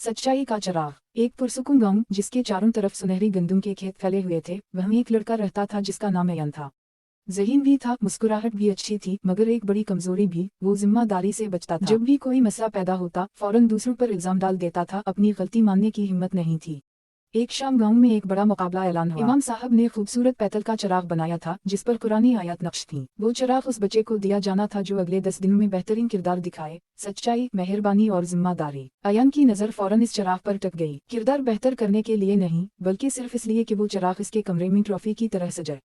सच्चाई का चराग। एक पुरसुकून गांव जिसके चारों तरफ सुनहरी गंदम के खेत फैले हुए थे, वहीं एक लड़का रहता था जिसका नाम अयन था। ज़हीन भी था, मुस्कुराहट भी अच्छी थी, मगर एक बड़ी कमजोरी भी, वो जिम्मेदारी से बचता था। जब भी कोई मसला पैदा होता फौरन दूसरों पर इल्जाम डाल देता था, अपनी गलती मानने की हिम्मत नहीं थी। एक शाम गांव में एक बड़ा मुकाबला ऐलान हुआ। इमाम साहब ने खूबसूरत पैतल का चराग बनाया था जिस पर कुरानी आयत नक्श थी। वो चराग उस बच्चे को दिया जाना था जो अगले 10 दिनों में बेहतरीन किरदार दिखाए, सच्चाई, मेहरबानी और जिम्मेदारी। अयन की नजर फौरन इस चराग पर टिक गई। किरदार बेहतर करने के लिए नहीं, बल्कि सिर्फ इसलिए कि वो चराग इसके कमरे में ट्रॉफी की तरह सजाए।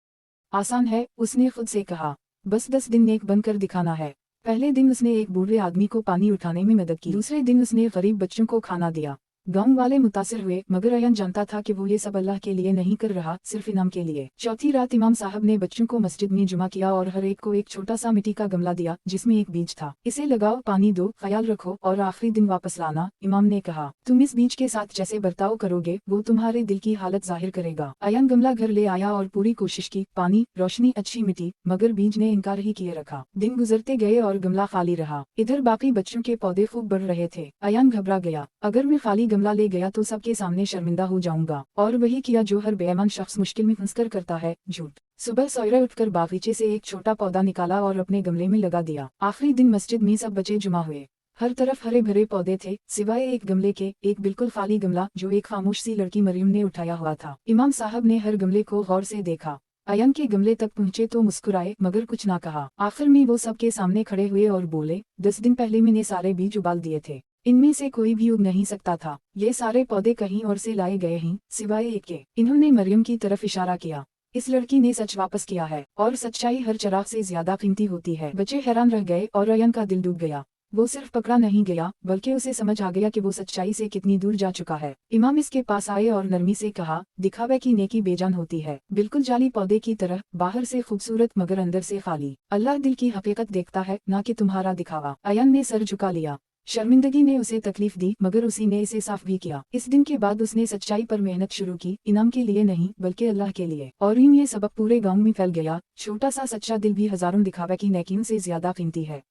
आसान है, उसने खुद से कहा, बस 10 दिन नेक बनकर दिखाना है। पहले दिन उसने एक बूढ़े आदमी को पानी उठाने में मदद की। दूसरे दिन उसने गरीब बच्चों को खाना दिया। गांव वाले मुतासिर हुए, मगर अयन जानता था कि वो ये सब अल्लाह के लिए नहीं कर रहा, सिर्फ इनाम के लिए। चौथी रात इमाम साहब ने बच्चों को मस्जिद में जुमा किया और हर एक को एक छोटा सा मिट्टी का गमला दिया जिसमें एक बीज था। इसे लगाओ, पानी दो, ख्याल रखो और आखिरी दिन वापस लाना। इमाम ने कहा, तुम इस बीज के साथ जैसे बर्ताव करोगे वो तुम्हारे दिल की हालत जाहिर करेगा। अयन गमला घर ले आया और पूरी कोशिश की, पानी, रोशनी, अच्छी मिट्टी, मगर बीज ने इनकार ही किए रखा। दिन गुजरते गए और गमला खाली रहा। इधर बाकी बच्चों के पौधे खूब बढ़ रहे थे। अयन घबरा गया, अगर मैं खाली गमला ले गया तो सबके सामने शर्मिंदा हो जाऊंगा। और वही किया जो हर बेईमान शख्स मुश्किल में फंसकर करता है, झूठ। सुबह सवेरे उठकर बागीचे से एक छोटा पौधा निकाला और अपने गमले में लगा दिया। आखिरी दिन मस्जिद में सब बच्चे जुमा हुए। हर तरफ हरे भरे पौधे थे, सिवाय एक गमले के, एक बिल्कुल खाली गमला जो एक खामोश सी लड़की मरियम ने उठाया हुआ था। इमाम साहब ने हर गमले को गौर से देखा। अयन के गमले तक पहुंचे तो मुस्कुराए, मगर कुछ ना कहा। आखिर में वो सबके सामने खड़े हुए और बोले, 10 दिन पहले मैंने सारे बीज उबाल दिए थे, इनमें से कोई भी उग नहीं सकता था। ये सारे पौधे कहीं और से लाए गए हैं, सिवाय एक के। इन्होंने मरियम की तरफ इशारा किया। इस लड़की ने सच वापस किया है, और सच्चाई हर चराग से ज्यादा कीमती होती है। बच्चे हैरान रह गए और अयन का दिल डूब गया। वो सिर्फ पकड़ा नहीं गया, बल्कि उसे समझ आ गया कि वो सच्चाई से कितनी दूर जा चुका है। इमाम इसके पास आए और नरमी से कहा, दिखावे की नेकी बेजान होती है, बिल्कुल जाली पौधे की तरह, बाहर से खूबसूरत मगर अंदर से खाली। अल्लाह दिल की हकीकत देखता है, ना कि तुम्हारा दिखावा। अयन ने सर झुका लिया। शर्मिंदगी ने उसे तकलीफ दी, मगर उसी ने इसे साफ भी किया। इस दिन के बाद उसने सच्चाई पर मेहनत शुरू की, इनाम के लिए नहीं बल्कि अल्लाह के लिए। और यूं ये सबक पूरे गांव में फैल गया, छोटा सा सच्चा दिल भी हजारों दिखावे की नेकियों से ज्यादा कीमती है।